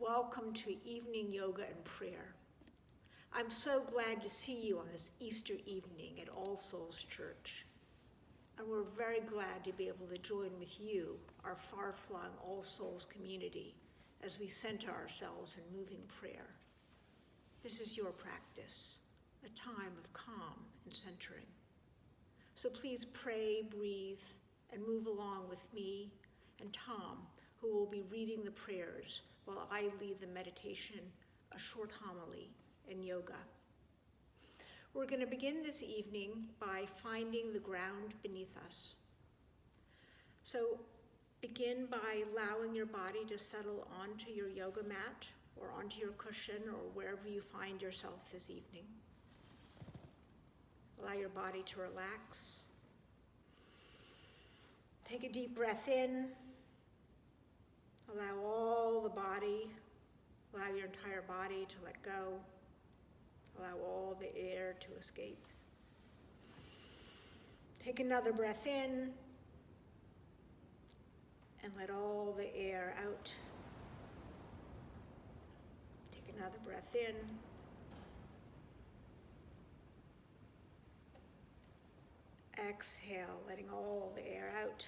welcome to evening yoga and prayer. I'm so glad to see you on this Easter evening at All Souls Church. And we're very glad to be able to join with you, our far-flung All Souls community, as we center ourselves in moving prayer. This is your practice, a time of calm and centering. So please pray, breathe, and move along with me and Tom, who will be reading the prayers while I lead the meditation, a short homily, and yoga. We're going to begin this evening by finding the ground beneath us. So begin by allowing your body to settle onto your yoga mat or onto your cushion or wherever you find yourself this evening. Allow your body to relax. Take a deep breath in. Allow all the body, allow your entire body to let go. Allow all the air to escape. Take another breath in and let all the air out. Take another breath in. Exhale, letting all the air out.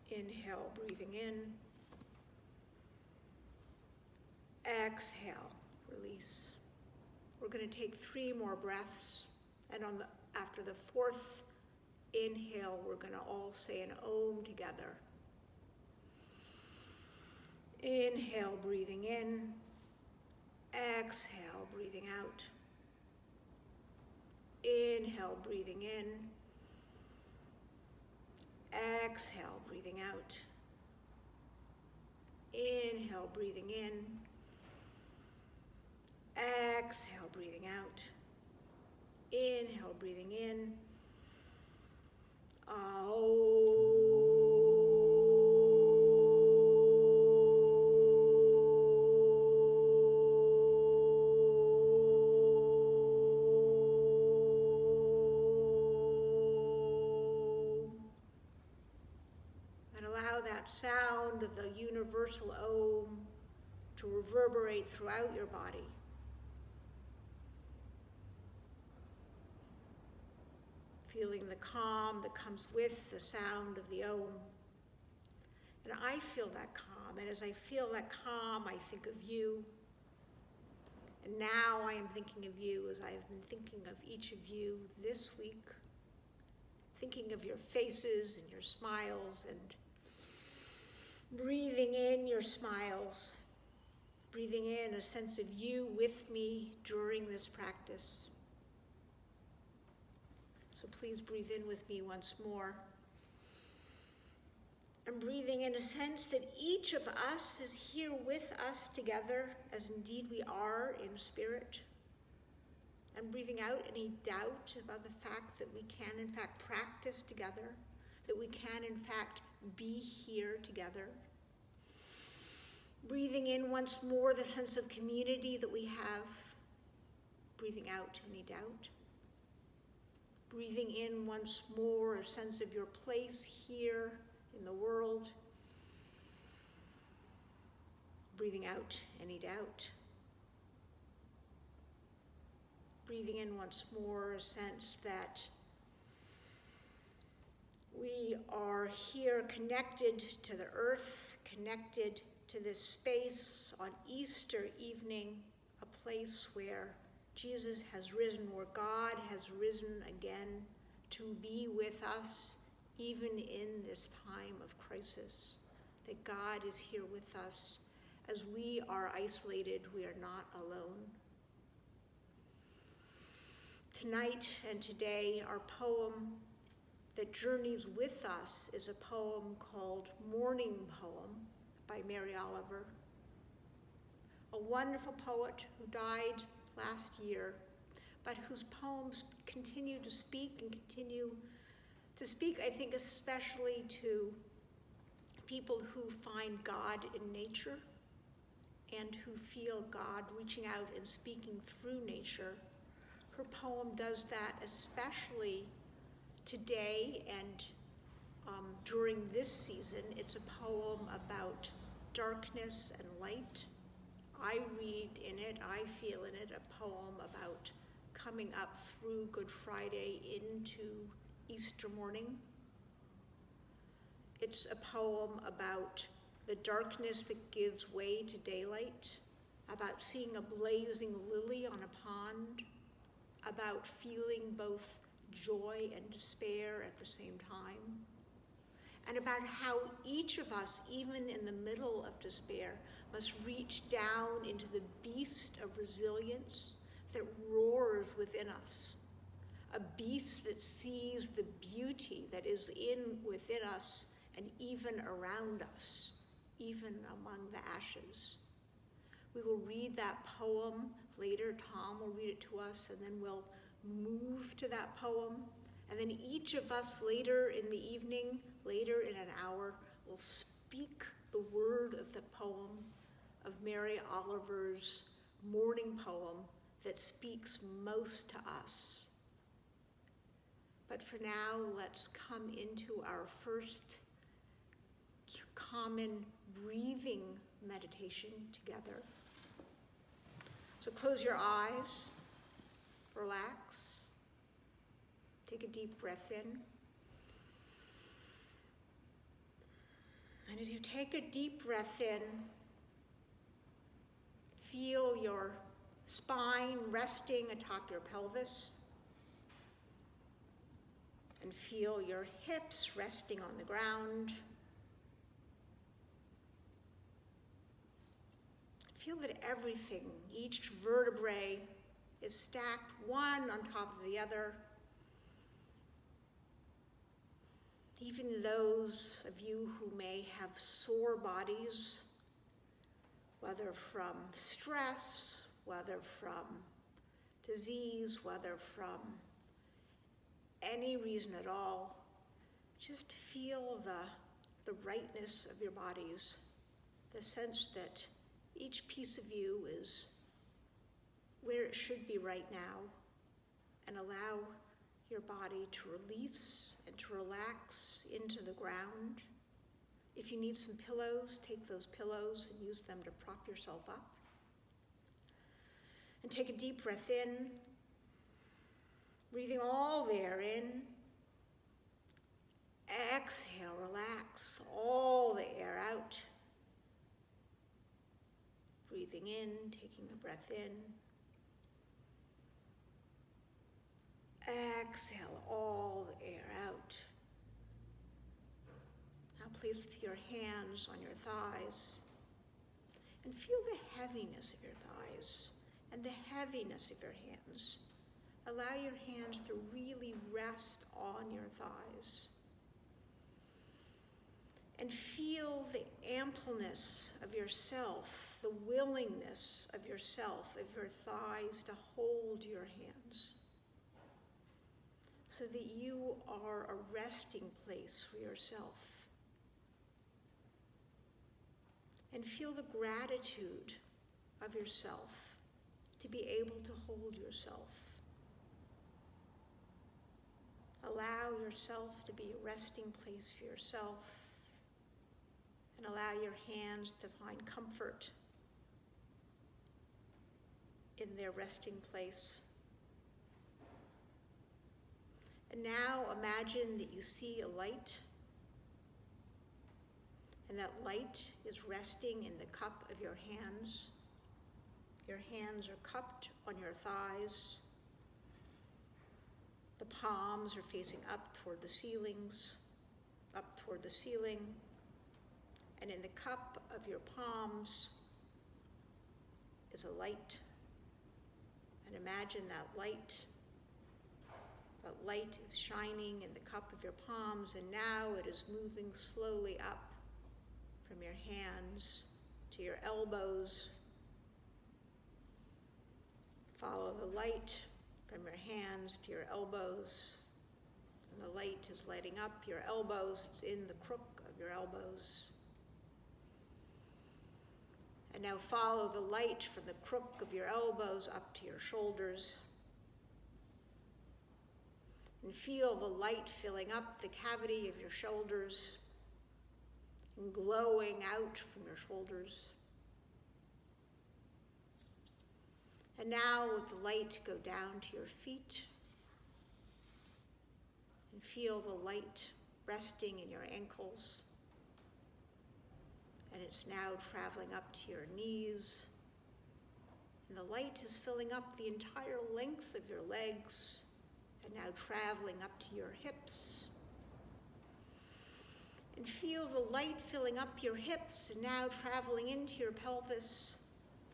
Inhale, breathing in. Exhale, release. We're going to take 3 more breaths, and after the 4th inhale, we're going to all say an Om together. Inhale, breathing in. Exhale, breathing out. Inhale, breathing in. Exhale, breathing out. Inhale, breathing in. Exhale, breathing out. Inhale, breathing in. Sound of the universal Om to reverberate throughout your body. Feeling the calm that comes with the sound of the Om. And I feel that calm, and as I feel that calm, I think of you. And now I am thinking of you as I have been thinking of each of you this week, thinking of your faces and your smiles and breathing in your smiles, breathing in a sense of you with me during this practice. So please breathe in with me once more. I'm breathing in a sense that each of us is here with us together, as indeed we are in spirit. I'm breathing out any doubt about the fact that we can in fact practice together, that we can in fact be here together. Breathing in once more the sense of community that we have. Breathing out any doubt. Breathing in once more a sense of your place here in the world. Breathing out any doubt. Breathing in once more a sense that we are here connected to the earth, connected to this space on Easter evening, a place where Jesus has risen, where God has risen again to be with us even in this time of crisis, that God is here with us. As we are isolated, we are not alone. Tonight and today, our poem that journeys with us is a poem called Morning Poem by Mary Oliver, a wonderful poet who died last year, but whose poems continue to speak and continue to speak, I think, especially to people who find God in nature and who feel God reaching out and speaking through nature. Her poem does that especially today and during this season. It's a poem about darkness and light. I read in it, I feel in it, a poem about coming up through Good Friday into Easter morning. It's a poem about the darkness that gives way to daylight, about seeing a blazing lily on a pond, about feeling both joy and despair at the same time, and about how each of us, even in the middle of despair, must reach down into the beast of resilience that roars within us, a beast that sees the beauty that is within us and even around us, even among the ashes. We will read that poem later. Tom will read it to us, and then we'll move to that poem. And then each of us later in the evening, later in an hour, will speak the word of the poem of Mary Oliver's morning poem that speaks most to us. But for now, let's come into our first common breathing meditation together. So close your eyes, relax, take a deep breath in. And as you take a deep breath in, feel your spine resting atop your pelvis, and feel your hips resting on the ground. Feel that everything, each vertebrae, is stacked one on top of the other. Even those of you who may have sore bodies, whether from stress, whether from disease, whether from any reason at all, just feel the rightness of your bodies, the sense that each piece of you is where it should be right now, and allow your body to release and to relax into the ground. If you need some pillows, take those pillows and use them to prop yourself up. And take a deep breath in, breathing all the air in. Exhale, relax all the air out. Breathing in, taking a breath in. Exhale all the air out. Now place your hands on your thighs and feel the heaviness of your thighs and the heaviness of your hands. Allow your hands to really rest on your thighs. And feel the ampleness of yourself, the willingness of yourself, of your thighs to hold your hands, so that you are a resting place for yourself. And feel the gratitude of yourself to be able to hold yourself. Allow yourself to be a resting place for yourself, and allow your hands to find comfort in their resting place. And now imagine that you see a light, and that light is resting in the cup of your hands. Your hands are cupped on your thighs. The palms are facing up toward the ceilings, up toward the ceiling. And in the cup of your palms is a light. And imagine that light is shining in the cup of your palms, and now it is moving slowly up from your hands to your elbows. Follow the light from your hands to your elbows, and the light is lighting up your elbows. It's in the crook of your elbows. And now follow the light from the crook of your elbows up to your shoulders. And feel the light filling up the cavity of your shoulders. and glowing out from your shoulders. And now let the light go down to your feet and feel the light resting in your ankles. And it's now traveling up to your knees. And the light is filling up the entire length of your legs and now traveling up to your hips. And feel the light filling up your hips and now traveling into your pelvis.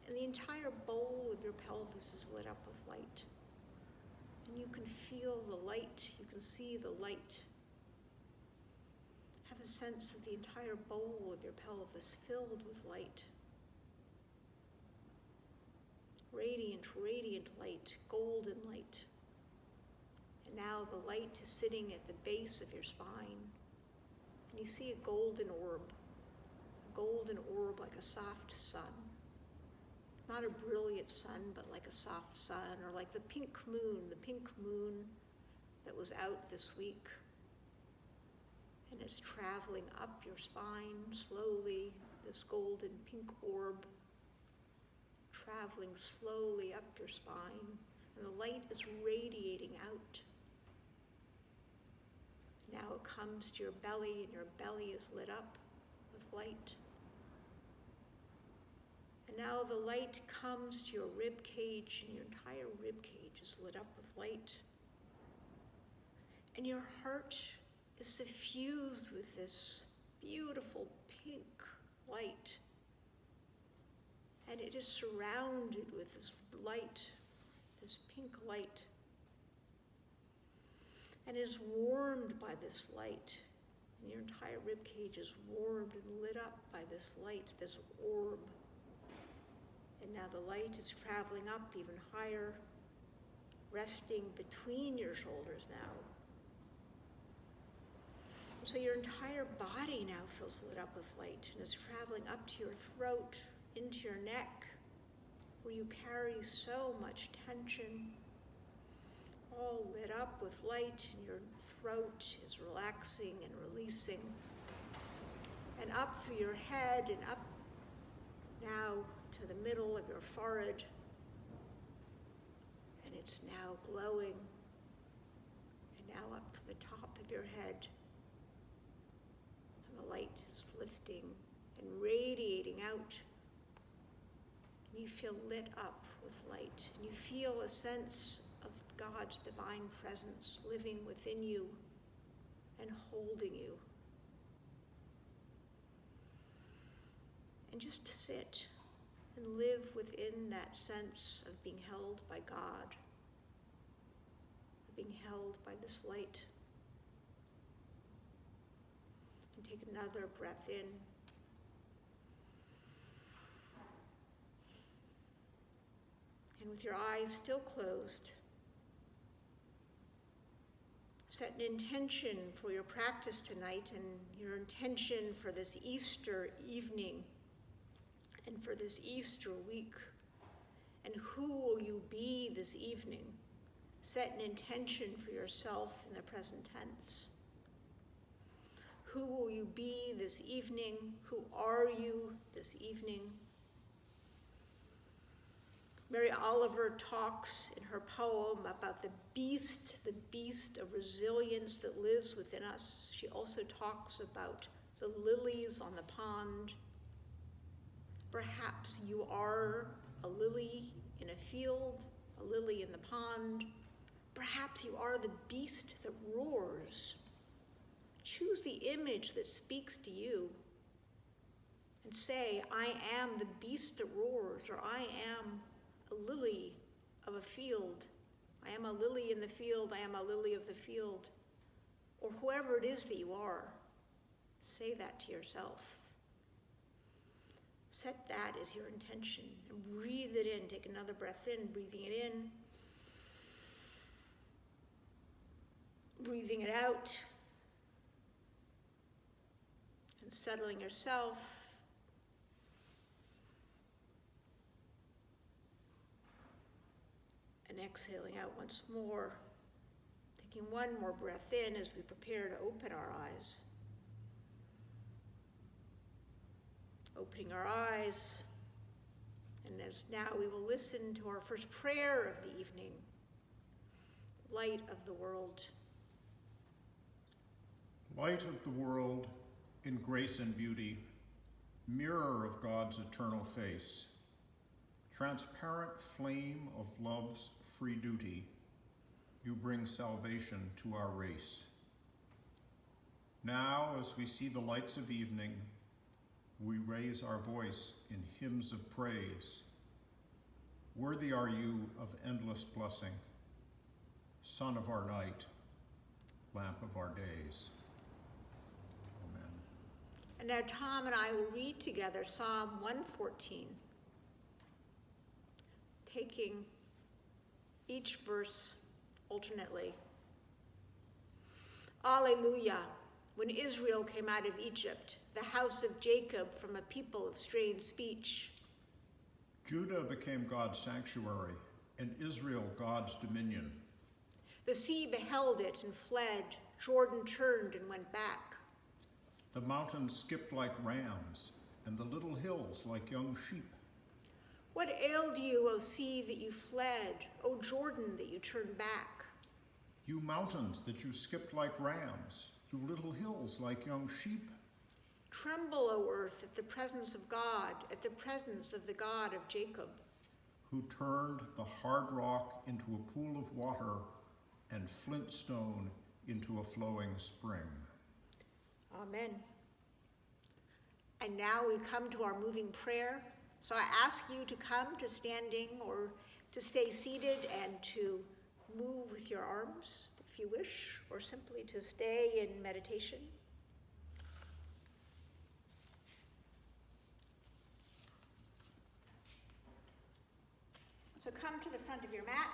And the entire bowl of your pelvis is lit up with light. And you can feel the light, you can see the light. Have a sense of the entire bowl of your pelvis filled with light. Radiant, radiant light, golden light. And now the light is sitting at the base of your spine. And you see a golden orb like a soft sun. Not a brilliant sun, but like a soft sun, or like the pink moon that was out this week. And it's traveling up your spine slowly, this golden pink orb, traveling slowly up your spine, and the light is radiating out. Now it comes to your belly, and your belly is lit up with light. And now the light comes to your rib cage, and your entire rib cage is lit up with light. And your heart is suffused with this beautiful pink light. And it is surrounded with this light, this pink light. And is warmed by this light. And your entire rib cage is warmed and lit up by this light, this orb. And now the light is traveling up even higher, resting between your shoulders now. And so your entire body now feels lit up with light and is traveling up to your throat, into your neck, where you carry so much tension, all lit up with light, and your throat is relaxing and releasing. And up through your head and up now to the middle of your forehead, and it's now glowing, and now up to the top of your head, and the light is lifting and radiating out, and you feel lit up with light, and you feel a sense of God's divine presence living within you and holding you. And just sit and live within that sense of being held by God, of being held by this light. And take another breath in. And with your eyes still closed, set an intention for your practice tonight and your intention for this Easter evening and for this Easter week. And who will you be this evening? Set an intention for yourself in the present tense. Who will you be this evening? Who are you this evening? Mary Oliver talks in her poem about the beast of resilience that lives within us. She also talks about the lilies on the pond. Perhaps you are a lily in a field, a lily in the pond. Perhaps you are the beast that roars. Choose the image that speaks to you and say, I am the beast that roars, or I am a lily of a field. I am a lily in the field. I am a lily of the field. Or whoever it is that you are, say that to yourself. Set that as your intention and breathe it in. Take another breath in, breathing it in. Breathing it out. And settling yourself. And exhaling out once more. Taking one more breath in as we prepare to open our eyes. opening our eyes. And as now we will listen to our first prayer of the evening, Light of the World. Light of the world in grace and beauty, mirror of God's eternal face, transparent flame of love's free duty, you bring salvation to our race. Now, as we see the lights of evening, we raise our voice in hymns of praise. Worthy are you of endless blessing, Sun of our night, Lamp of our days. Amen. And now Tom and I will read together Psalm 114, taking each verse alternately. Alleluia. When Israel came out of Egypt, the house of Jacob from a people of strange speech. Judah became God's sanctuary, and Israel God's dominion. The sea beheld it and fled. Jordan turned and went back. The mountains skipped like rams, and the little hills like young sheep. What ailed you, O sea, that you fled, O Jordan, that you turned back? You mountains that you skipped like rams, you little hills like young sheep. Tremble, O earth, at the presence of God, at the presence of the God of Jacob. Who turned the hard rock into a pool of water and flint stone into a flowing spring. Amen. And now we come to our moving prayer. So I ask you to come to standing or to stay seated and to move with your arms if you wish, or simply to stay in meditation. So come to the front of your mat.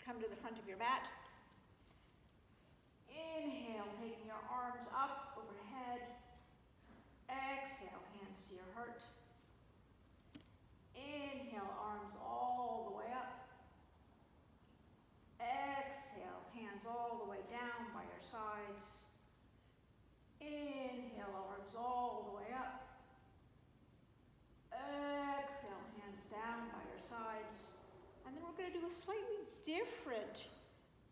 Come to the front of your mat. Inhale, taking your arms up overhead. Exhale, hands to your heart. Inhale, arms all the way up. Exhale, hands all the way down by your sides. Inhale, arms all the way up. Exhale, hands down by your sides. And then we're going to do a slightly different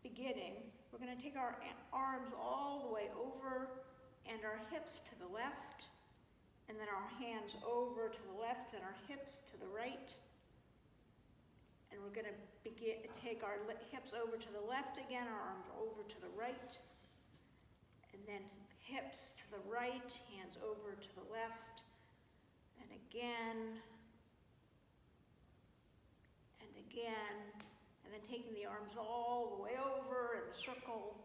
beginning. We're going to take our arms all the way over and our hips to the left, and then our hands over to the left and our hips to the right. And we're going to take our hips over to the left again, our arms over to the right, and then hips to the right, hands over to the left, and again, and then taking the arms all the way over in a circle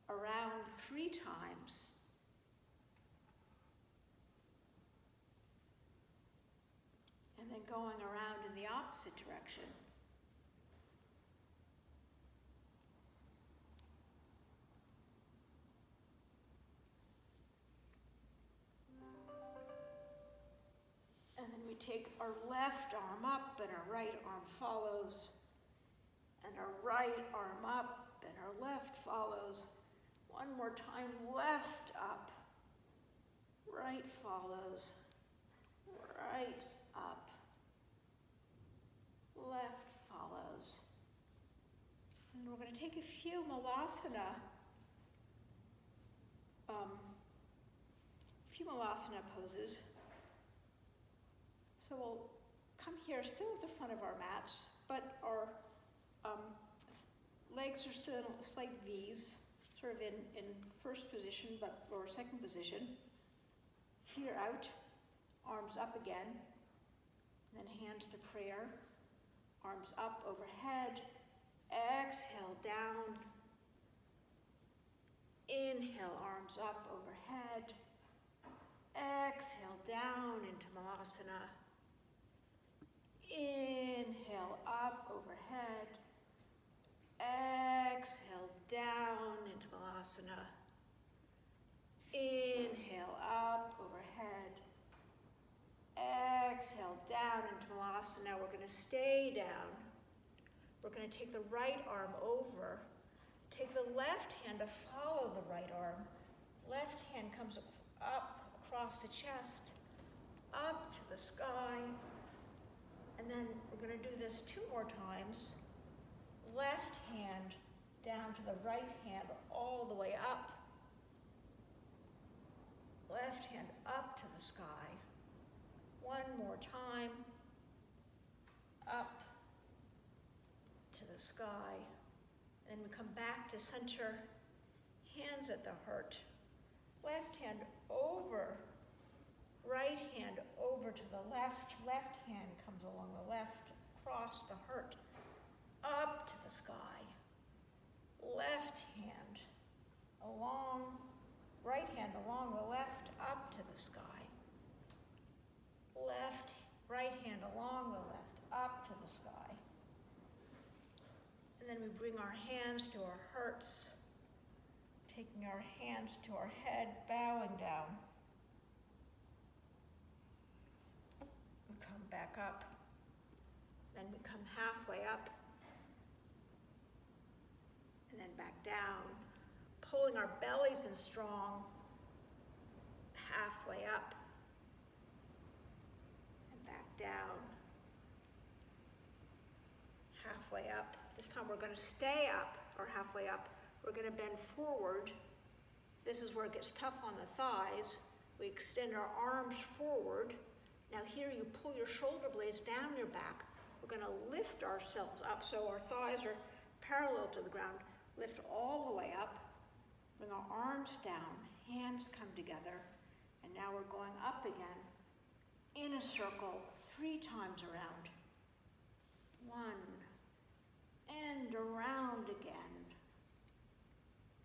around 3 times. And then going around in the opposite direction. And then we take our left arm up and our right arm follows, and our right arm up and our left follows. One more time, left up, right follows, right up, left follows. And we're going to take a few Malasana poses. So we'll come here, still at the front of our mats, but our legs are still in slight V's, sort of in first position, or second position. Feet are out, arms up again, and then hands to prayer. Arms up overhead, exhale down. Inhale, arms up overhead. Exhale down into Malasana. Inhale up overhead. Exhale down into Malasana. Inhale up overhead. Exhale down into Malasana. We're going to stay down. We're going to take the right arm over. Take the left hand to follow the right arm. Left hand comes up across across the chest, up to the sky. And then we're going to do this 2 more times. Left hand down to the right hand, all the way up. Left hand up to the sky. 1 more time. Up to the sky. Then we come back to center, hands at the heart. Left hand over, right hand over to the left. Left hand comes along the left, across the heart, up to the sky. Left hand along, right hand along the left, up to the sky. Right hand along the left, up to the sky. And then we bring our hands to our hearts, taking our hands to our head, bowing down. We come back up. Then we come halfway up. And then back down, pulling our bellies in strong, halfway up. And back down, halfway up. This time we're going to stay up, or halfway up. We're going to bend forward. This is where it gets tough on the thighs. We extend our arms forward. Now here you pull your shoulder blades down your back. We're going to lift ourselves up so our thighs are parallel to the ground. Lift all the way up. Bring our arms down. Hands come together. And now we're going up again in a circle 3 times around. 1. And around again.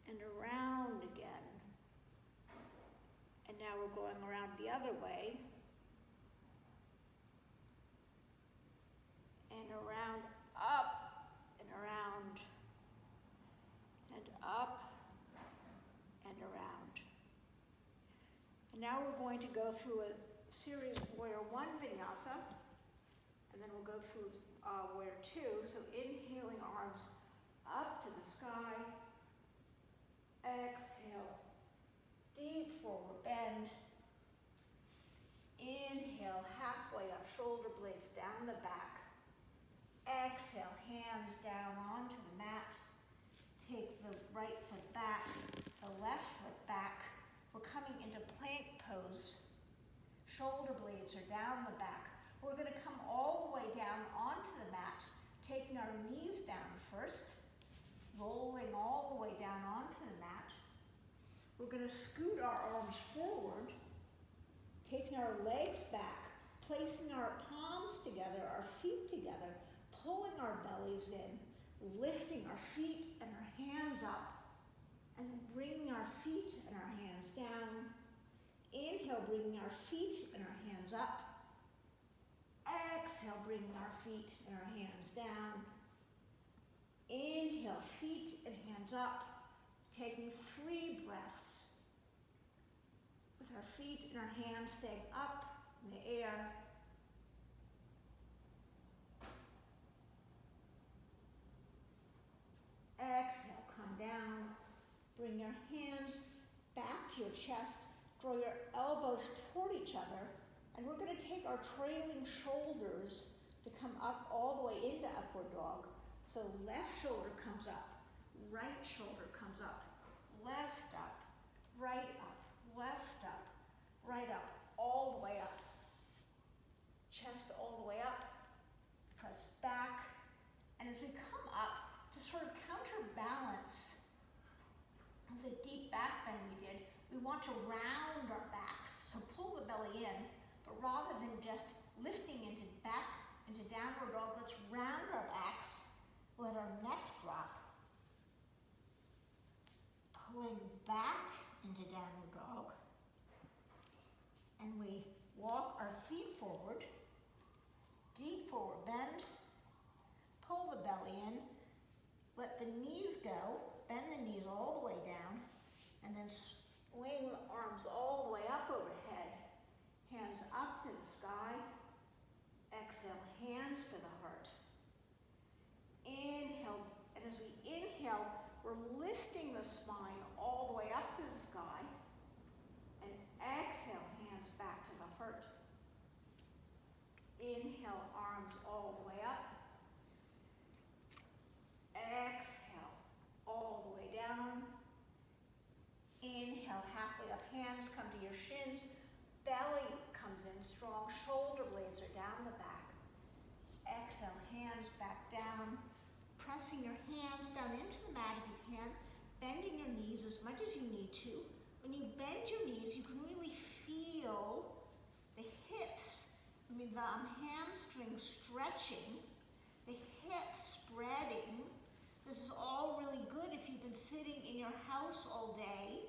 And around again. And now we're going around the other way. And around, up, and around, and up, and around. And now we're going to go through a series of Warrior 1 Vinyasa, and then we'll go through Warrior 2. So inhaling, arms up to the sky. Exhale, deep forward bend. Inhale, halfway up, shoulder blades down the back. Exhale, hands down onto the mat. Take the right foot back, the left foot back. We're coming into plank pose. Shoulder blades are down the back. We're going to come all the way down onto the mat, taking our knees down first, rolling all the way down onto the mat. We're going to scoot our arms forward, taking our legs back, placing our palms together, our feet together, pulling our bellies in, lifting our feet and our hands up, and then bringing our feet and our hands down. Inhale, bringing our feet and our hands up. Exhale, bringing our feet and our hands down. Inhale, feet and hands up, taking 3 breaths. With our feet and our hands staying up in the air. Exhale, come down. Bring your hands back to your chest. Draw your elbows toward each other. And we're going to take our trailing shoulders to come up all the way into upward dog. So left shoulder comes up, right shoulder comes up, left up, right up, left up, right up, all the way up. Chest all the way up, press back. And as we come up, to sort of counterbalance the deep back bend we did, we want to round our backs. So pull the belly in, but rather than just lifting into downward dog, let's round our backs, let our neck drop, pulling back into downward dog, and we walk our feet forward, deep forward bend, pull the belly in, let the knees go, bend the knees all the way down, and then swing the arms all the way up overhead. Hands up to the sky. Exhale, hands to the heart. Inhale, and as we inhale, we're lifting the spine all the way up to the sky. And exhale, hands your shins. Belly comes in strong, shoulder blades are down the back. Exhale, hands back down. Pressing your hands down into the mat if you can. Bending your knees as much as you need to. When you bend your knees, you can really feel the hips, the hamstrings stretching, the hips spreading. This is all really good if you've been sitting in your house all day.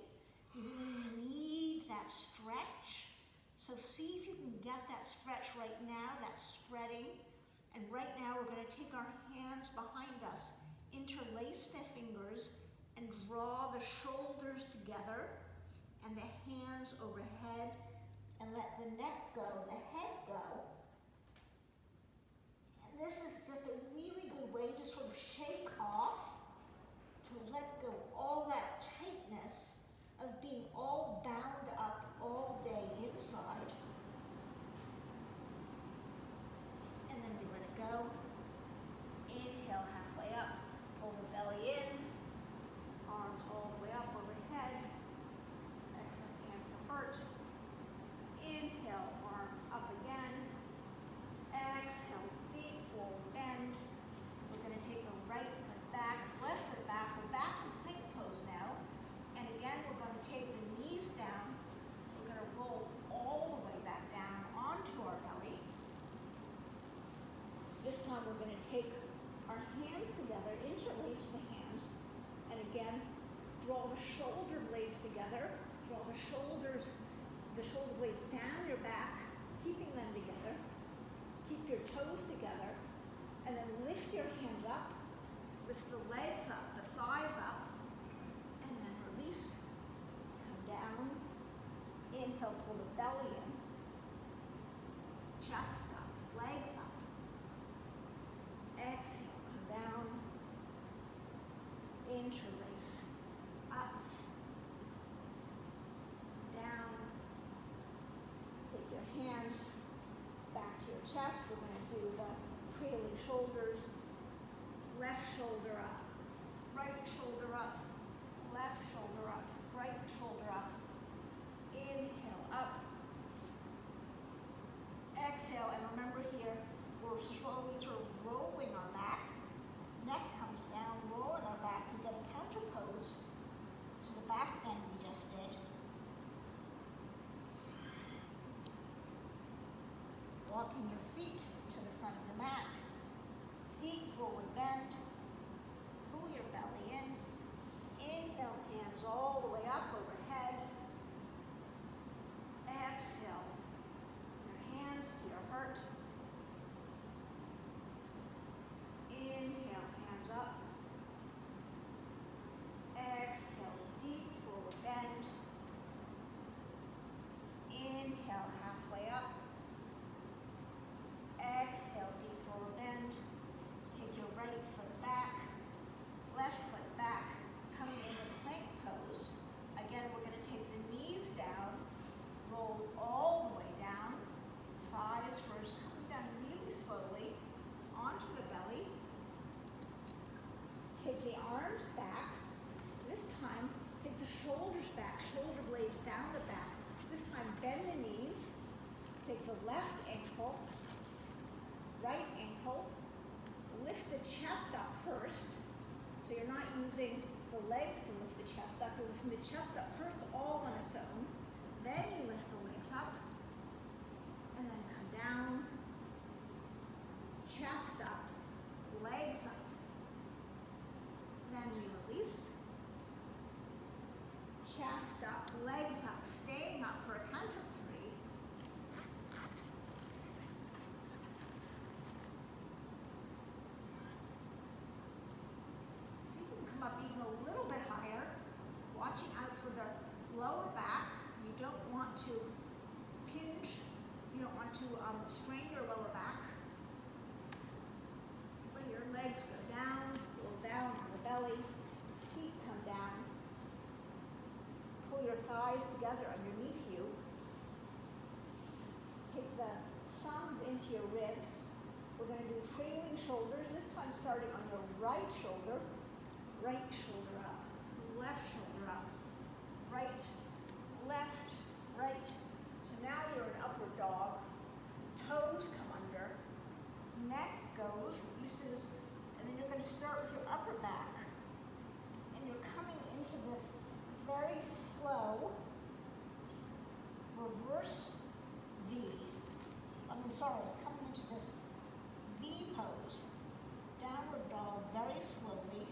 You really need that stretch. So see if you can get that stretch right now, that spreading. And right now we're going to take our hands behind us, interlace the fingers, and draw the shoulders together and the hands overhead, and let the neck go, the head go. And this is just a really good way to sort of shake off, to let go all that tightness of being all bound up all day inside. And then we let it go. Inhale halfway up, pull the belly in, arms all the way up overhead. Exhale, hands to heart. Inhale, arms up again. Exhale, deep forward bend. We're going to take the right foot back, left foot back. We're back in plank pose now. And again, we're going to take the knees down. We're going to roll all the way back down onto our belly. This time we're going to take our hands together, interlace the hands, and again, draw the shoulder blades together. Draw the shoulder blades down your back, keeping them together. Keep your toes together, and then lift your hands up, lift the legs up, the thighs up, and then release. Come down. Inhale, pull the belly in. Chest up, legs up. Exhale, come down. Interlace. Up. Down. Take your hands back to your chest. We're going to do the trailing shoulders. Left shoulder up. Right shoulder up. Left shoulder up. Right shoulder up. Inhale, up. Exhale, and remember here, we're slowly sort of rolling our back. Neck comes down, rolling our back to get a counter pose to the back bend we just did. Walking your feet to the front of the mat. Deep forward bend. Pull your belly in. Inhale, hands all the way up overhead. Exhale, your hands to your heart. Inhale, hands up. Exhale, deep forward bend. Inhale, halfway up. Exhale, deep forward bend. Take your right foot back, left foot back, coming into plank pose. Again, we're going to take the knees down, roll all the way down, thighs first, coming down really slowly onto the belly. Take the arms back. This time, take the shoulders back, shoulder blades down the back. This time, bend the knees. Take the left ankle, right ankle, lift the chest up first. So you're not using the legs to lift the chest up, you're lifting the chest up first all on its own. Then you lift the legs up, and then come down, chest up, legs up. Then we release. Chest up, legs up, staying up for a count of 3. See if you can come up even a little bit higher, watching out for the lower back. You don't want to pinch, you don't want to strain your lower back. Let your legs go down, roll down on the belly, feet come down. Pull your thighs together underneath you. Take the thumbs into your ribs. We're going to do trailing shoulders, this time starting on your right shoulder up, left shoulder up, right, left, right, downward dog, toes come under, neck goes, releases, and then you're going to start with your upper back. And you're coming into this very slow reverse coming into this V pose, downward dog very slowly,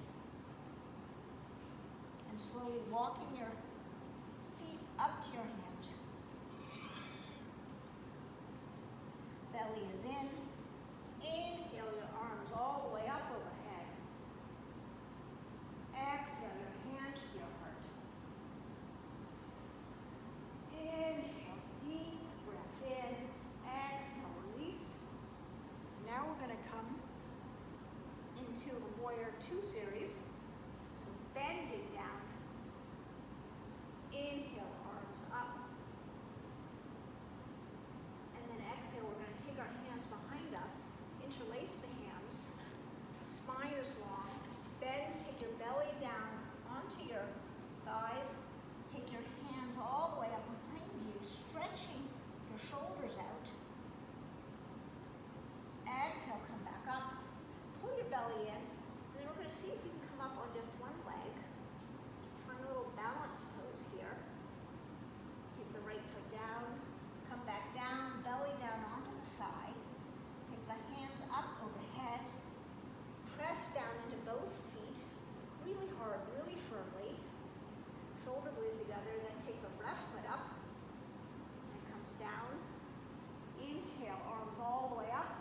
and slowly walking your feet up to your hands. Belly is in. Inhale your arms all the way up overhead. Exhale your hands to your heart. Inhale, deep breath in. Exhale, release. Now we're going to come into the Warrior Two series. So bending down. Inhale, arms up. And then exhale, we're going to take our hands behind us, interlace the hands, spine is long, bend, take your belly down onto your thighs, take your hands all the way up behind you, stretching your shoulders out. Exhale, come back up, pull your belly in, and then we're going to see if we can come up on just one leg. Find a little balance pose here. Take the right foot down, come back down, belly down onto the thigh. Take the hands up overhead. Press down into both feet, really hard, really firmly. Shoulder blades together, then take the left foot up. And it comes down. Inhale, arms all the way up.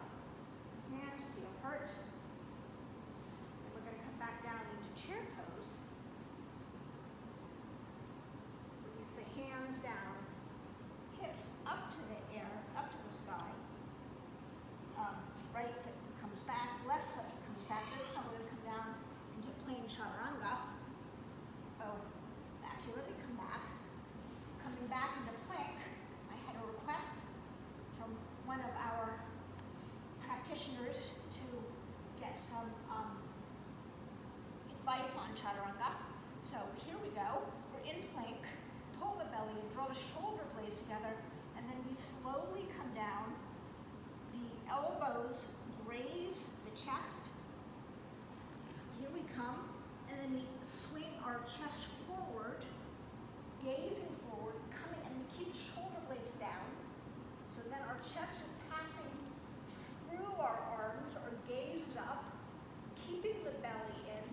Hands to your heart. And we're going to come back down into chair pose. Release the hands down. Hips up to the air, up to the sky. Right foot comes back, left foot comes back. This time we're going to come down into plain chaturanga. Oh, actually, let me come back. Coming back into plank, I had a request from one of our practitioners to get some advice on chaturanga. So here we go. We're in plank. Pull the belly and draw the shoulder blades together, and then we slowly come down. The elbows graze the chest. Here we come, and then we swing our chest forward, gazing forward, coming, and we keep the shoulder blades down. So then our chest is passing through our arms, our gaze is up, keeping the belly in,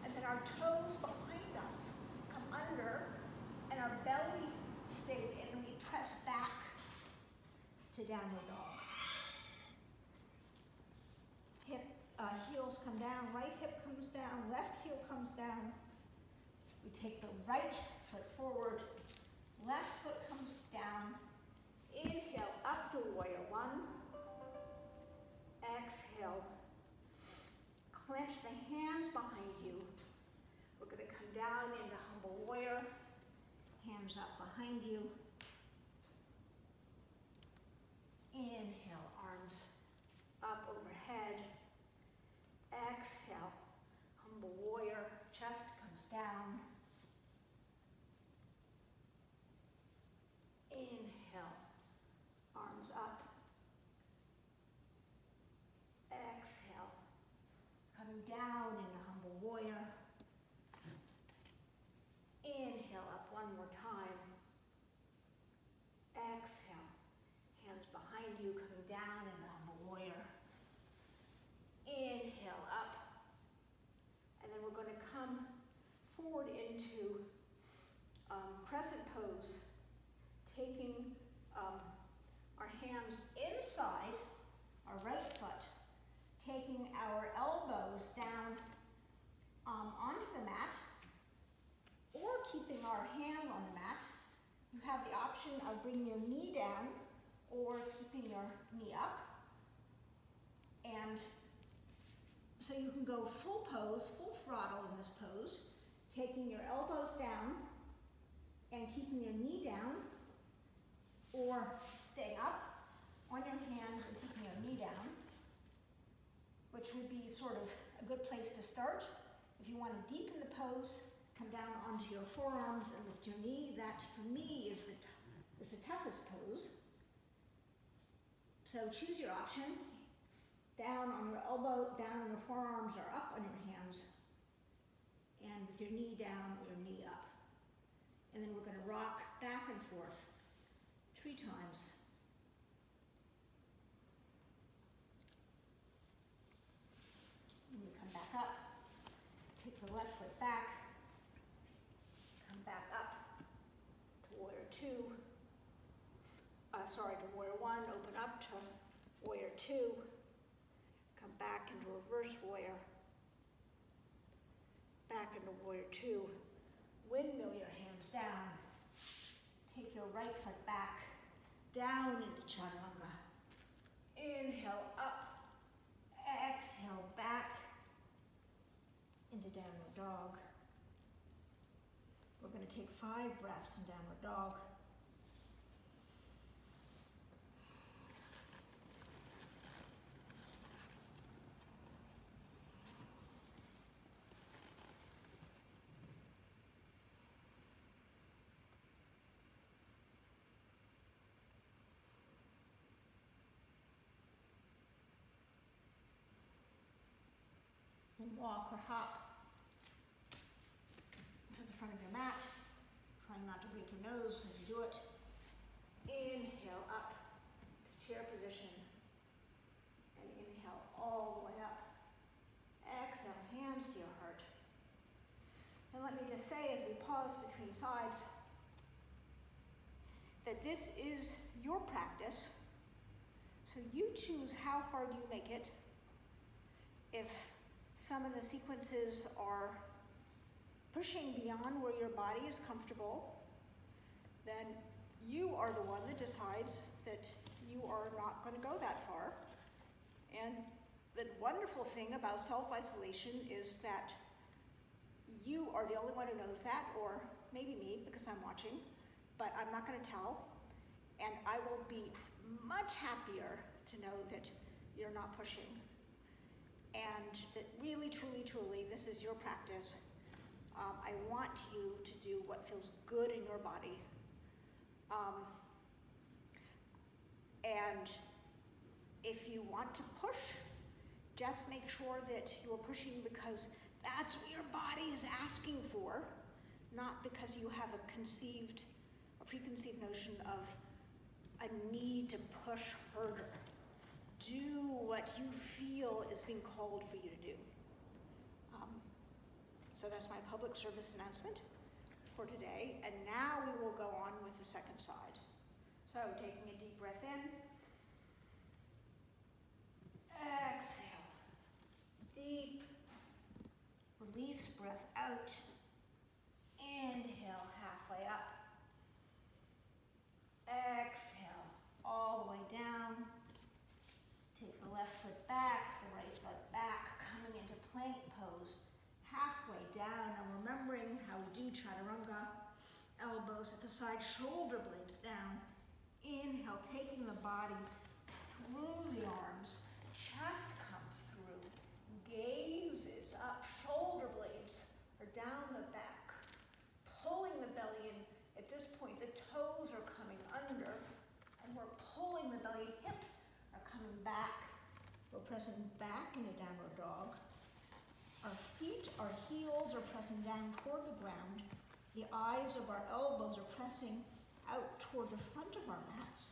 and then our toes behind us come under, and our belly stays in, and we press back to downward dog. Heels come down, right hip comes down, left heel comes down. We take the right foot forward, left foot comes down. Inhale, up to warrior one. Exhale, clench the hands behind you. We're going to come down into humble warrior, hands up behind you. Inhale, arms up overhead. Exhale, humble warrior, chest comes down. Inhale, arms up. Exhale, coming down into humble warrior. Inhale, up one more time. Exhale, hands behind you, coming down into humble warrior. Inhale up, and then we're going to come forward into crescent pose, taking our hands inside our right foot, taking our elbows down onto the mat, or keeping our hand on the mat. You have the option of bringing your knee down or keeping your knee up. And so you can go full pose, full throttle in this pose, taking your elbows down and keeping your knee down, or staying up on your hands and keeping your knee down, which would be sort of a good place to start. If you want to deepen the pose, come down onto your forearms and lift your knee. That, for me, is the toughest pose. So choose your option. Down on your elbow, down on your forearms, or up on your hands. And with your knee down or your knee up. And then we're going to rock back and forth 3 times. And we come back up, take the left foot back, come back up to warrior 2. To warrior 1, open up to warrior 2, come back into reverse warrior, back into warrior 2, windmill your hands down, take your right foot back, down into chaturanga, inhale up, exhale back into downward dog. We're going to take 5 breaths in downward dog. And walk or hop to the front of your mat, trying not to break your nose as you do it. Inhale up to chair position, and inhale all the way up. Exhale, hands to your heart. And let me just say, as we pause between sides, that this is your practice, so you choose how far do you make it. If some of the sequences are pushing beyond where your body is comfortable, then you are the one that decides that you are not going to go that far. And the wonderful thing about self-isolation is that you are the only one who knows that, or maybe me because I'm watching, but I'm not going to tell. And I will be much happier to know that you're not pushing. And that really, truly, truly, this is your practice. I want you to do what feels good in your body. And if you want to push, just make sure that you're pushing because that's what your body is asking for, not because you have a preconceived notion of a need to push harder. Do what you feel is being called for you to do. So that's my public service announcement for today. And now we will go on with the second side. So taking a deep breath in. Exhale. Deep. Release breath out. Inhale halfway up. Exhale all the way down. Take the left foot back, the right foot back, coming into plank pose, halfway down. And remembering how we do chaturanga, elbows at the side, shoulder blades down. Inhale, taking the body through the arms, chest comes through, gaze is up, shoulder blades are down the back, pulling the belly in. At this point, the toes are coming under, and we're pulling the belly, hips are coming back. We're pressing back into downward dog. Our feet, our heels are pressing down toward the ground. The eyes of our elbows are pressing out toward the front of our mats.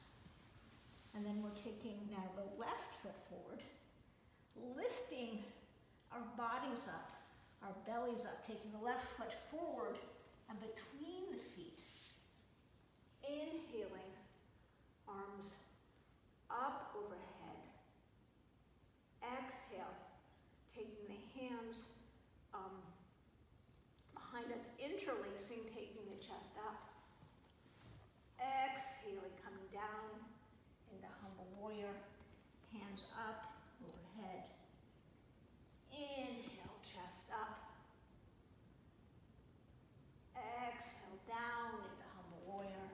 And then we're taking now the left foot forward, lifting our bodies up, our bellies up, taking the left foot forward and between the feet. Inhaling, arms up overhead. Exhale, taking the hands behind us, interlacing, taking the chest up. Exhaling, coming down into humble warrior, hands up overhead. Inhale, chest up. Exhale, down into humble warrior.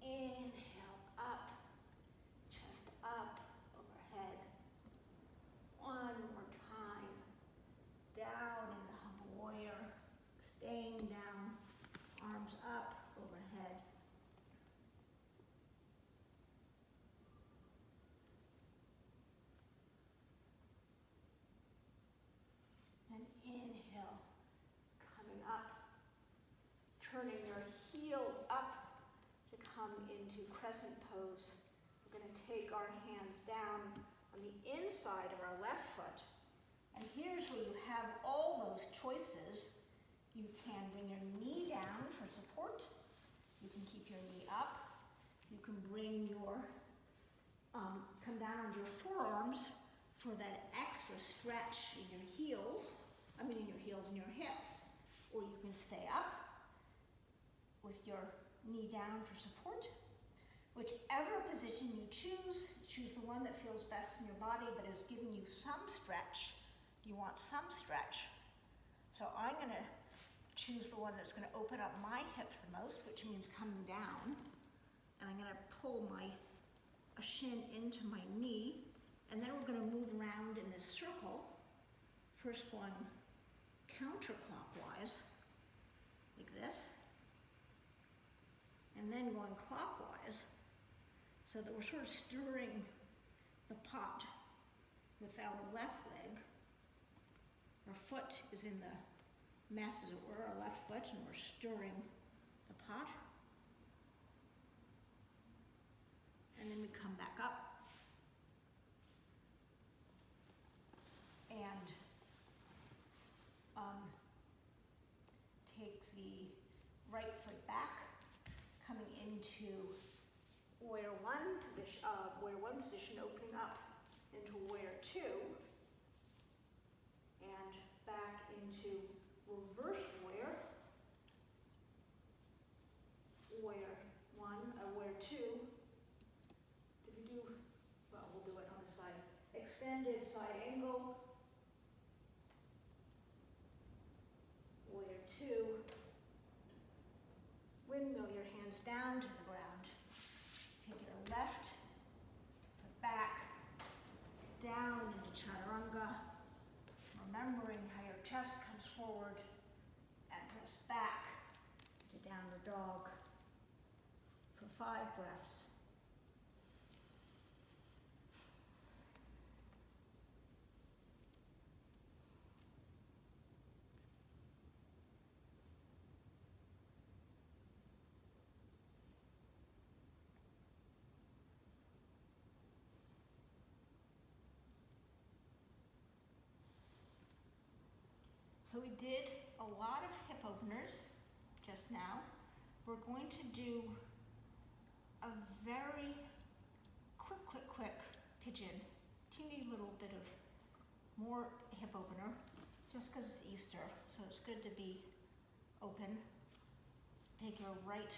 Inhale, up, chest up, overhead. One more time. Down into humble warrior. Staying down, arms up, overhead. turning your heel up to come into crescent pose. We're going to take our hands down on the inside of our left foot. And here's where you have all those choices. You can bring your knee down for support. You can keep your knee up. You can bring your, come down on your forearms for that extra stretch in your heels. In your heels and your hips. Or you can stay up with your knee down for support. Whichever position you choose the one that feels best in your body but is giving you some stretch. You want some stretch. So I'm going to choose the one that's going to open up my hips the most, which means coming down. And I'm going to pull my shin into my knee. And then we're going to move around in this circle. First going counterclockwise, like this. And then going clockwise, so that we're sort of stirring the pot with our left leg. Our foot is in the mess, as it were, our left foot, and we're stirring the pot. And then we come back up. And take the right foot back, coming into warrior one position, opening up into warrior two, and back into reverse warrior. Warrior one, warrior two. Did we do? Well, we'll do it on the side. Extended side angle. Warrior two. Windmill your hands down to the ground. Take your left foot back, down into chaturanga, remembering how your chest comes forward, and press back to downward dog for 5 breaths. So we did a lot of hip openers just now. We're going to do a very quick pigeon. Teeny little bit of more hip opener, just because it's Easter, so it's good to be open. Take your right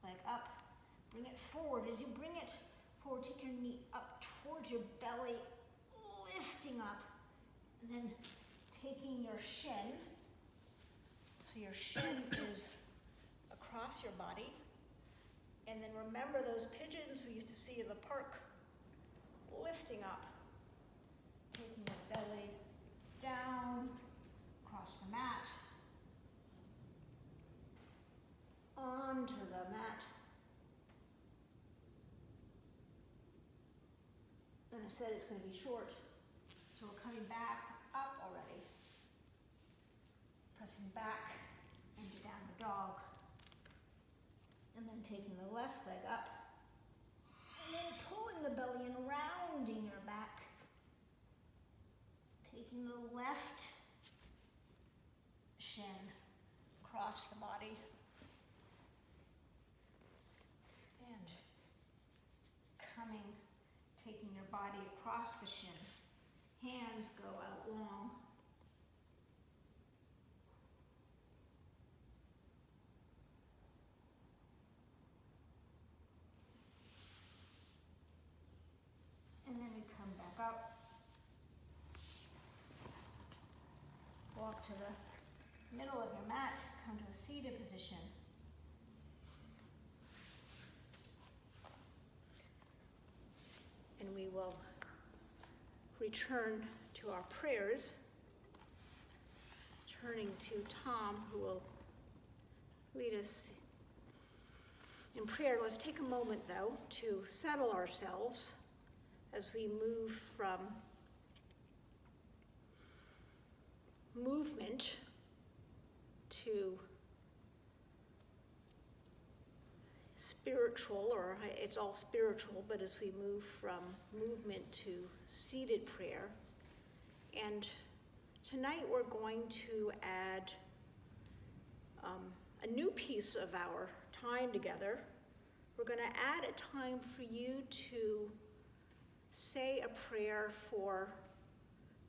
leg up, bring it forward. As you bring it forward, take your knee up towards your belly, lifting up, and then taking your shin, so your shin is across your body, and then remember those pigeons we used to see in the park, lifting up, taking your belly down, across the mat, onto the mat. And I said it's going to be short, so we're coming back up already. Pressing back into downward dog. And then taking the left leg up. And then pulling the belly in, rounding your back. Taking the left shin across the body. And coming, taking your body across the shin. Hands go out long. And then we come back up. Walk to the middle of your mat, come to a seated position. And we will return to our prayers, turning to Tom, who will lead us in prayer. Let's take a moment, though, to settle ourselves as we move from movement to spiritual, or it's all spiritual, but as we move from movement to seated prayer. And tonight we're going to add a new piece of our time together. We're going to add a time for you to say a prayer for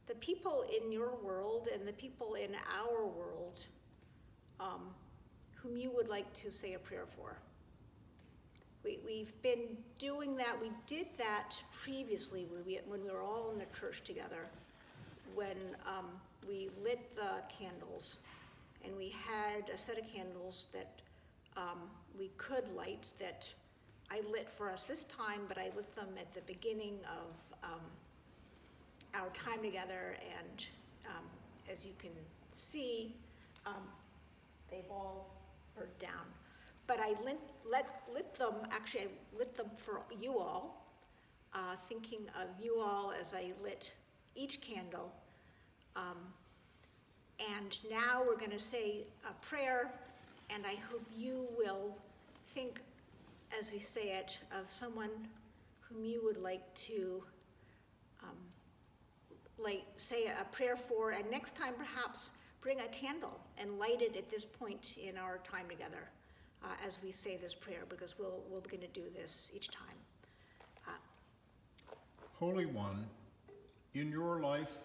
the people in your world and the people in our world whom you would like to say a prayer for. We've been doing that. We did that previously when we were all in the church together, when we lit the candles, and we had a set of candles that we could light that I lit for us this time, but I lit them at the beginning of our time together, and as you can see, they've all burned down. But I lit them, actually I lit them for you all, thinking of you all as I lit each candle. And now we're going to say a prayer, and I hope you will think, as we say it, of someone whom you would like to say a prayer for, and next time perhaps bring a candle and light it at this point in our time together as we say this prayer, because we're going to do this each time. Holy One, in your life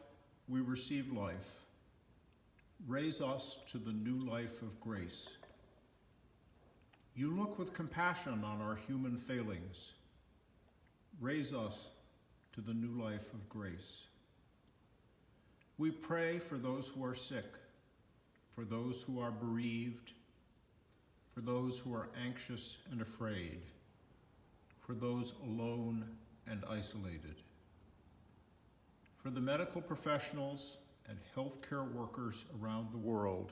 we receive life. Raise us to the new life of grace. You look with compassion on our human failings. Raise us to the new life of grace. We pray for those who are sick, for those who are bereaved, for those who are anxious and afraid, for those alone and isolated, for the medical professionals and healthcare workers around the world.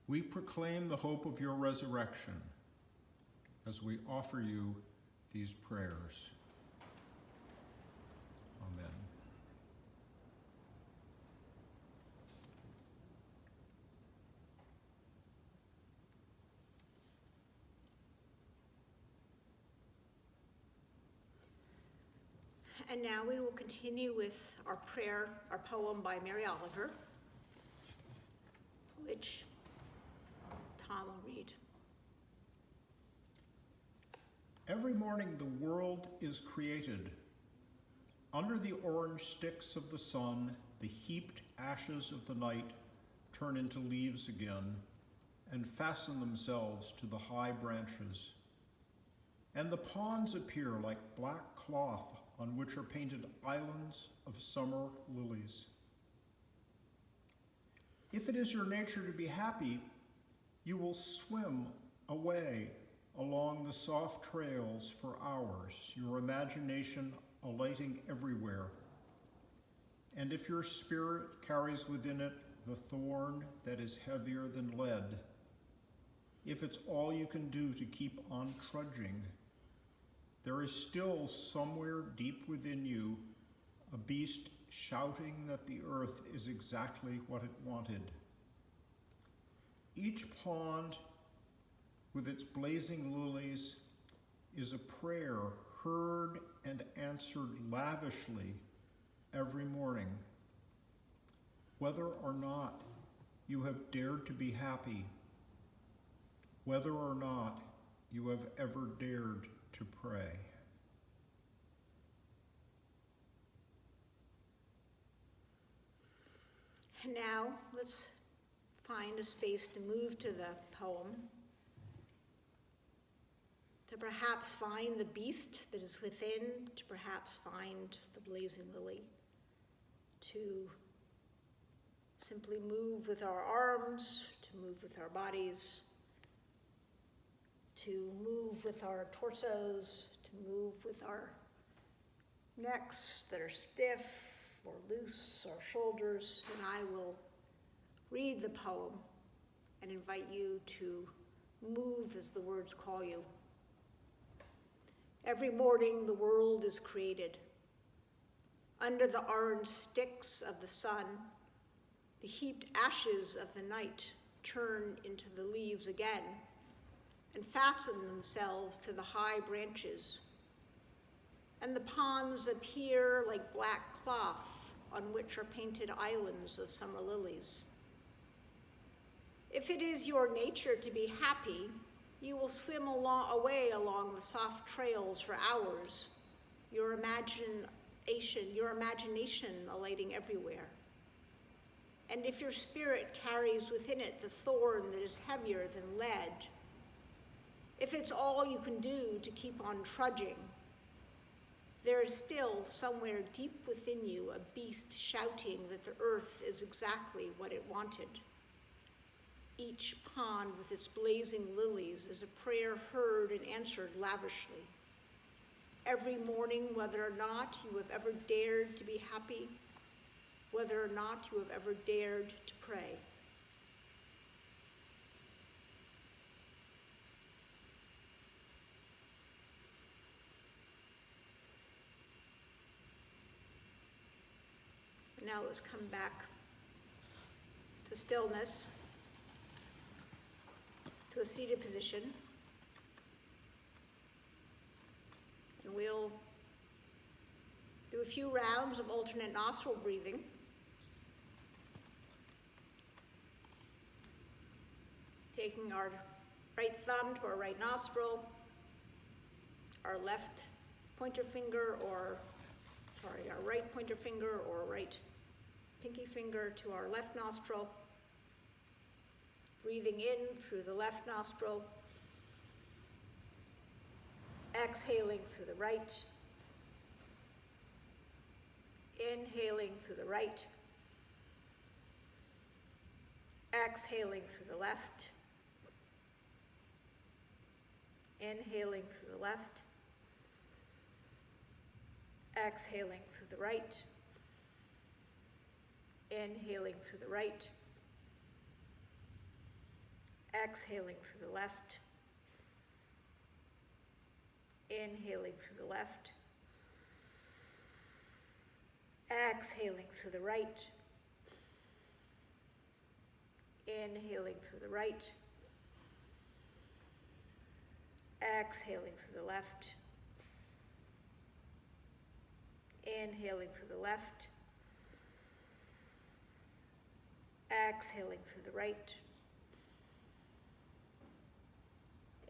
We proclaim the hope of your resurrection as we offer you these prayers. Amen. And now we will continue with our prayer, our poem by Mary Oliver, which Tom will read. Every morning the world is created. Under the orange sticks of the sun, the heaped ashes of the night turn into leaves again and fasten themselves to the high branches. And the ponds appear like black cloth on which are painted islands of summer lilies. If it is your nature to be happy, you will swim away along the soft trails for hours, your imagination alighting everywhere. And if your spirit carries within it the thorn that is heavier than lead, if it's all you can do to keep on trudging, there is still somewhere deep within you a beast shouting that the earth is exactly what it wanted. Each pond with its blazing lilies is a prayer heard and answered lavishly every morning. Whether or not you have dared to be happy, whether or not you have ever dared to pray. And now let's find a space to move to the poem, to perhaps find the beast that is within, to perhaps find the blazing lily, to simply move with our arms, to move with our bodies, to move with our torsos, to move with our necks that are stiff or loose, our shoulders, and I will read the poem and invite you to move as the words call you. Every morning the world is created. Under the orange sticks of the sun, the heaped ashes of the night turn into the leaves again and fasten themselves to the high branches. And the ponds appear like black cloth on which are painted islands of summer lilies. If it is your nature to be happy, you will swim away along the soft trails for hours, your imagination alighting everywhere. And if your spirit carries within it the thorn that is heavier than lead, if it's all you can do to keep on trudging, there is still somewhere deep within you a beast shouting that the earth is exactly what it wanted. Each pond with its blazing lilies is a prayer heard and answered lavishly. Every morning, whether or not you have ever dared to be happy, whether or not you have ever dared to pray. Now let's come back to stillness, to a seated position. And we'll do a few rounds of alternate nostril breathing. Taking our right thumb to our right nostril, our left pointer finger our right pointer finger or right pinky finger to our left nostril. Breathing in through the left nostril. Exhaling through the right. Inhaling through the right. Exhaling through the left. Inhaling through the left. Exhaling through the right. Inhaling through the right. Exhaling through the left. Inhaling through the left. Exhaling through the right. Inhaling through the right. Exhaling through the left. Inhaling through the left. Exhaling through the right.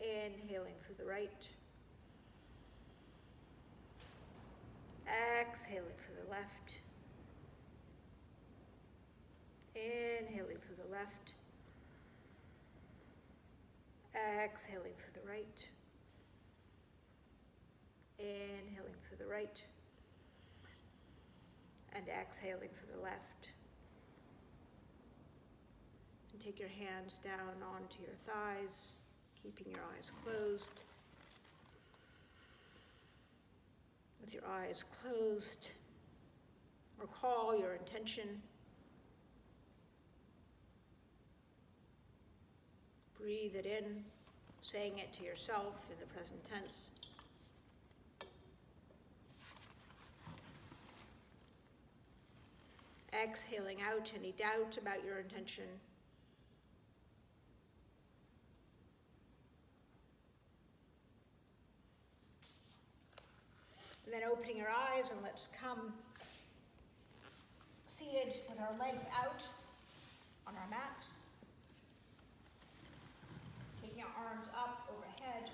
Inhaling through the right. Exhaling through the left. Inhaling through the left. Exhaling through the right. Inhaling through the right. And exhaling through the left. And take your hands down onto your thighs, keeping your eyes closed. With your eyes closed, recall your intention. Breathe it in, saying it to yourself in the present tense. Exhaling out any doubt about your intention. And then opening your eyes, and let's come seated with our legs out on our mats. Taking our arms up overhead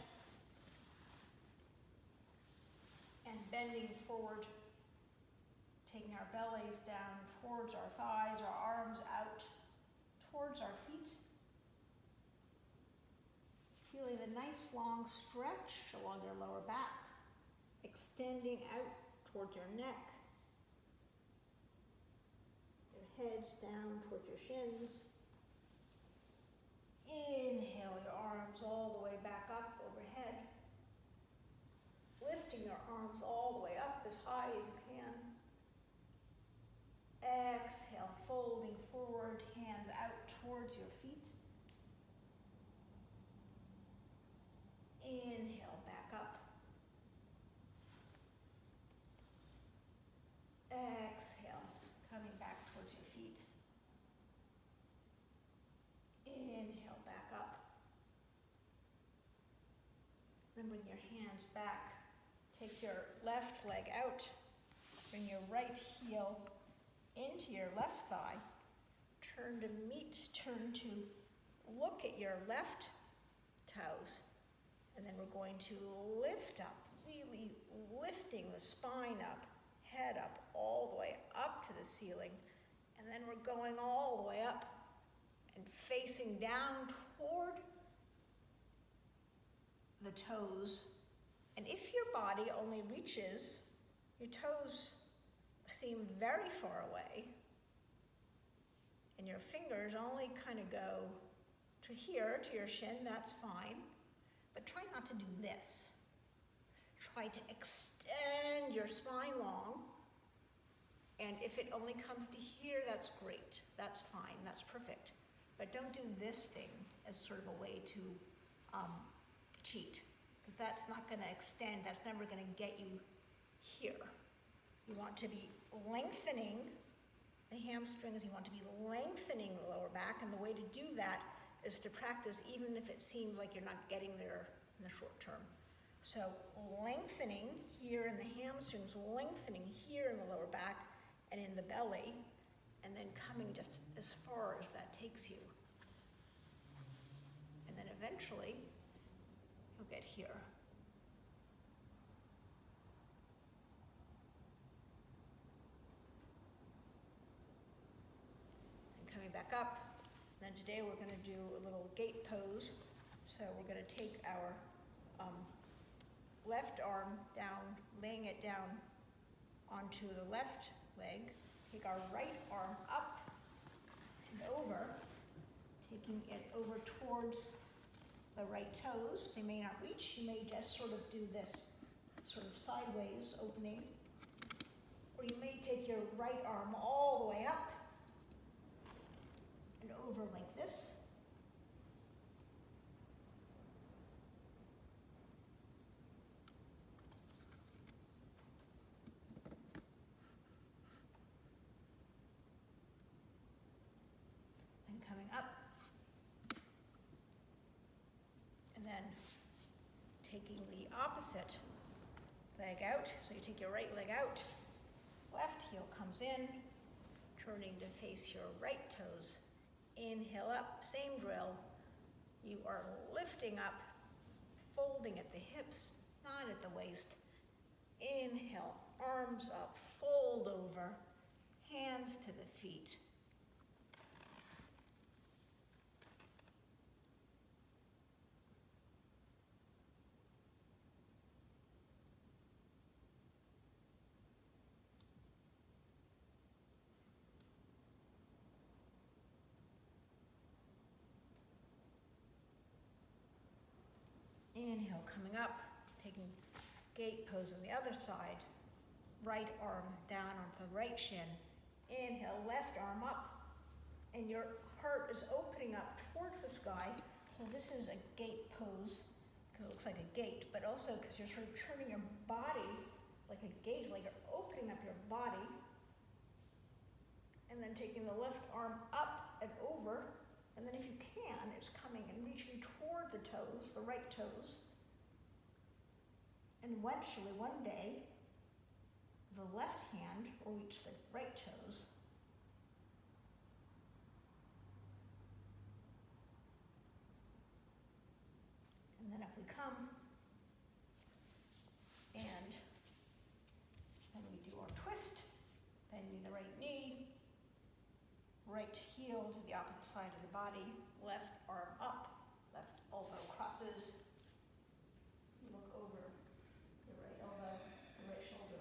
and bending forward. Taking our bellies down towards our thighs, our arms out towards our feet. Feeling the nice long stretch along your lower back, extending out towards your neck. Your head's down towards your shins. Inhale your arms all the way back up overhead. Lifting your arms all the way up as high as you can. Exhale, folding forward, hands out towards your feet. Inhale, back up. Exhale, coming back towards your feet. Inhale, back up. Then bring your hands back. Take your left leg out. Bring your right heel into your left thigh. Turn to look at your left toes. And then we're going to lift up, really lifting the spine up, head up, all the way up to the ceiling. And then we're going all the way up and facing down toward the toes. And if your body only reaches, your toes seem very far away, and your fingers only kind of go to here, to your shin, that's fine. But try not to do this. Try to extend your spine long. And if it only comes to here, that's great. That's fine, that's perfect. But don't do this thing as sort of a way to cheat, because that's not gonna extend, that's never gonna get you here. You want to be lengthening the hamstrings, you want to be lengthening the lower back, and the way to do that is to practice even if it seems like you're not getting there in the short term. So lengthening here in the hamstrings, lengthening here in the lower back and in the belly, and then coming just as far as that takes you. And then eventually, you'll get here. And coming back up. And then today we're going to do a little gate pose. So we're going to take our left arm down, laying it down onto the left leg. Take our right arm up and over, taking it over towards the right toes. They may not reach. You may just sort of do this sort of sideways opening. Or you may take your right arm all the way up and over like this. And coming up. And then taking the opposite leg out. So you take your right leg out, left heel comes in, turning to face your right toes. Inhale up, same drill. You are lifting up, folding at the hips, not at the waist. Inhale, arms up, fold over, hands to the feet. Inhale, coming up, taking gate pose on the other side. Right arm down on the right shin. Inhale, left arm up, and your heart is opening up towards the sky. So this is a gate pose, because it looks like a gate, but also because you're sort of turning your body like a gate, like you're opening up your body. And then taking the left arm up and over. And then if you can, it's coming and reaching toward the toes, the right toes. And eventually, one day, the left hand will reach the right toes. And then up we come. And then we do our twist, bending the right knee. Right heel to the opposite side of the body, left arm up, left elbow crosses. You look over your right elbow, the right shoulder.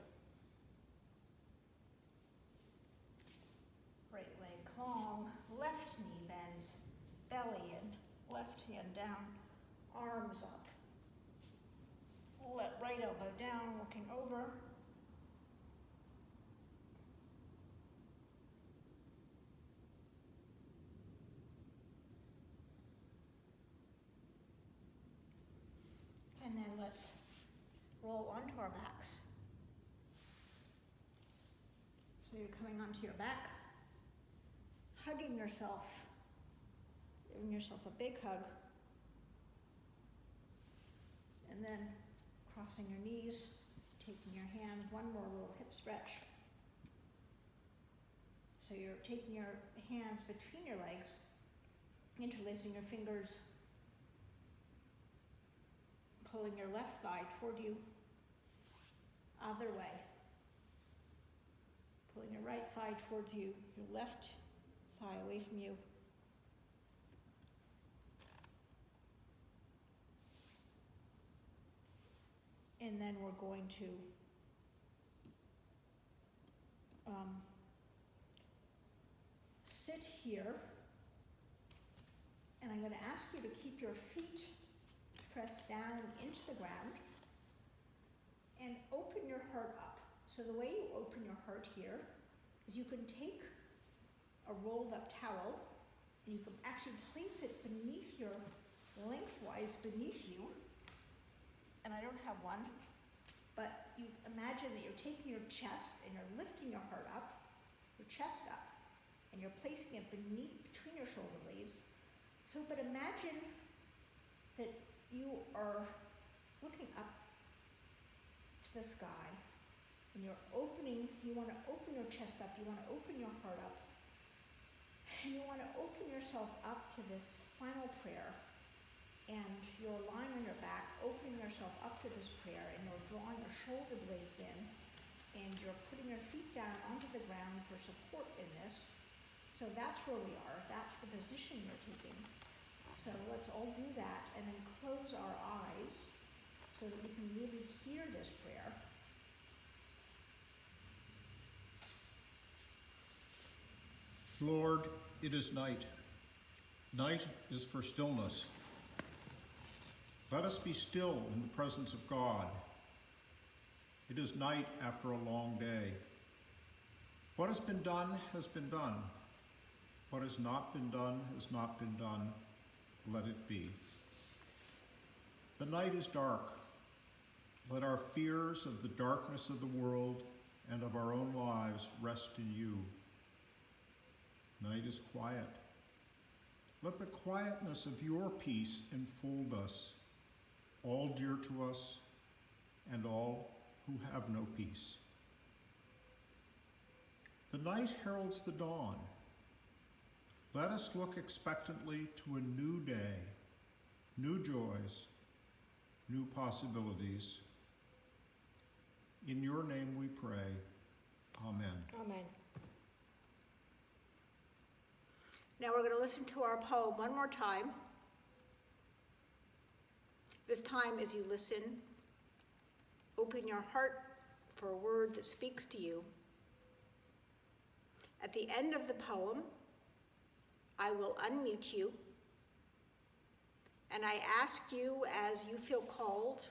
Right leg long, left knee bends, belly in, left hand down, arms up. Let right elbow down, looking over. And then let's roll onto our backs. So you're coming onto your back, hugging yourself, giving yourself a big hug. And And then crossing your knees, taking your hands, one more little hip stretch. So you're taking your hands between your legs, interlacing your fingers, pulling your left thigh toward you, other way. Pulling your right thigh towards you, your left thigh away from you. And then we're going to sit here, and I'm going to ask you to keep your feet pressed down into the ground and open your heart up. So the way you open your heart here is you can take a rolled up towel and you can actually place it beneath your, lengthwise beneath you. And I don't have one, but you imagine that you're taking your chest and you're lifting your heart up, your chest up, and you're placing it between your shoulder blades. So, but imagine that you are looking up to the sky, and you're opening, you want to open your chest up, you want to open your heart up, and you want to open yourself up to this final prayer. And you're lying on your back, opening yourself up to this prayer, and you're drawing your shoulder blades in, and you're putting your feet down onto the ground for support in this. So that's where we are. That's the position you're taking. So let's all do that, and then close our eyes so that we can really hear this prayer. Lord, it is night. Night is for stillness. Let us be still in the presence of God. It is night after a long day. What has been done has been done. What has not been done has not been done. Let it be. The night is dark. Let our fears of the darkness of the world and of our own lives rest in you. Night is quiet. Let the quietness of your peace enfold us, all dear to us and all who have no peace. The night heralds the dawn. Let us look expectantly to a new day, new joys, new possibilities. In your name we pray. Amen. Amen. Now we're going to listen to our poem one more time. This time, as you listen, open your heart for a word that speaks to you. At the end of the poem, I will unmute you, and I ask you, as you feel called,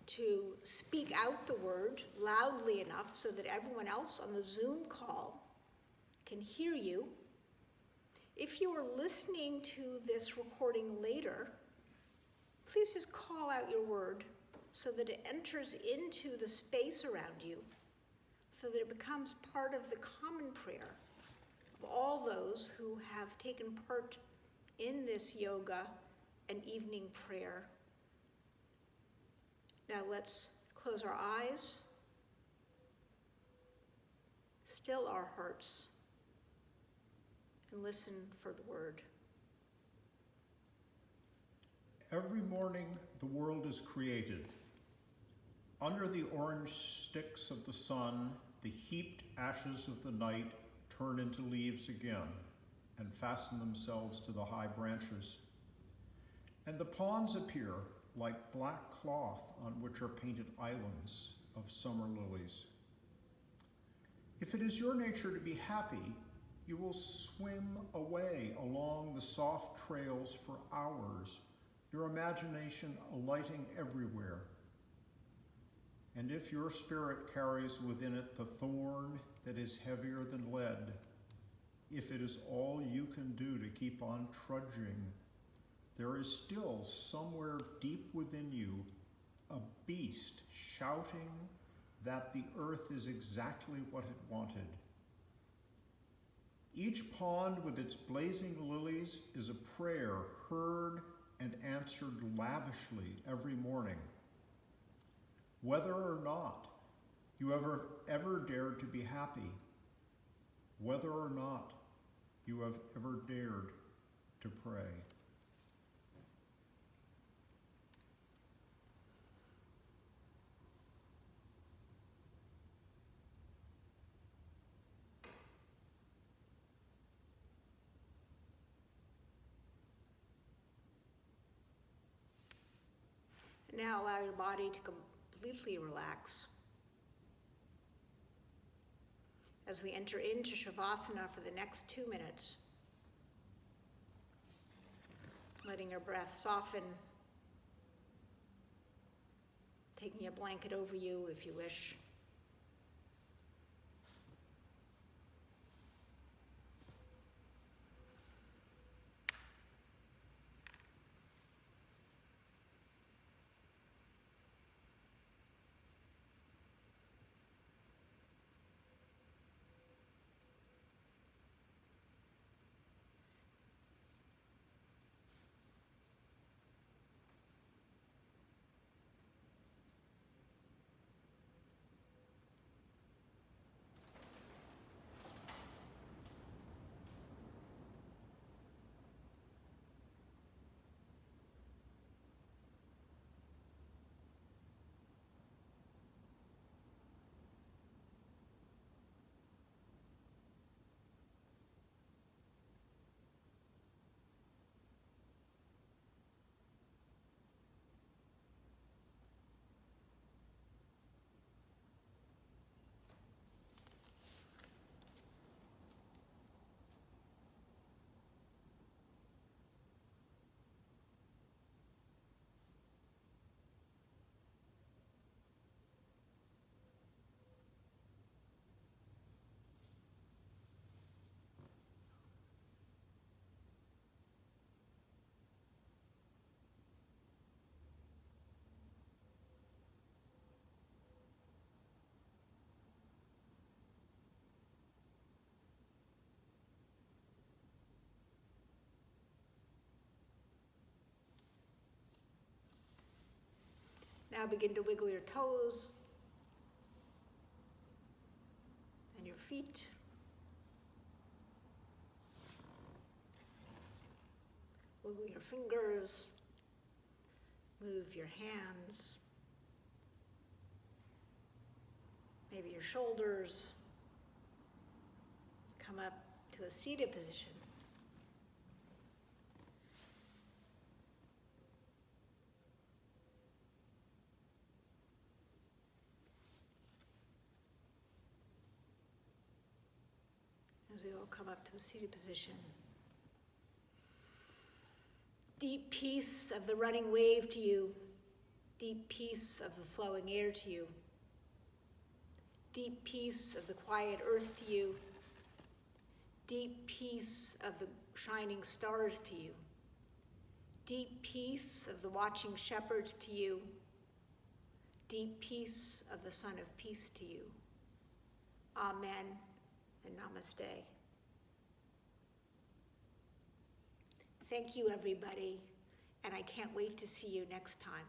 to speak out the word loudly enough so that everyone else on the Zoom call can hear you. If you are listening to this recording later, please just call out your word so that it enters into the space around you, so that it becomes part of the common prayer of all those who have taken part in this yoga and evening prayer. Now let's close our eyes, still our hearts, and listen for the word. Every morning the world is created. Under the orange sticks of the sun, the heaped ashes of the night turn into leaves again and fasten themselves to the high branches. And the ponds appear like black cloth on which are painted islands of summer lilies. If it is your nature to be happy, you will swim away along the soft trails for hours, your imagination alighting everywhere. And if your spirit carries within it the thorn that is heavier than lead, if it is all you can do to keep on trudging, there is still somewhere deep within you a beast shouting that the earth is exactly what it wanted. Each pond with its blazing lilies is a prayer heard and answered lavishly every morning. Whether or not you ever dared to be happy, whether or not you have ever dared to pray. Now allow your body to completely relax as we enter into Shavasana for the next 2 minutes. Letting your breath soften, taking a blanket over you if you wish. Now begin to wiggle your toes and your feet. Wiggle your fingers, move your hands, maybe your shoulders. Come up to a seated position. As we all come up to a seated position. Deep peace of the running wave to you. Deep peace of the flowing air to you. Deep peace of the quiet earth to you. Deep peace of the shining stars to you. Deep peace of the watching shepherds to you. Deep peace of the Son of Peace to you. Amen and namaste. Thank you, everybody, and I can't wait to see you next time.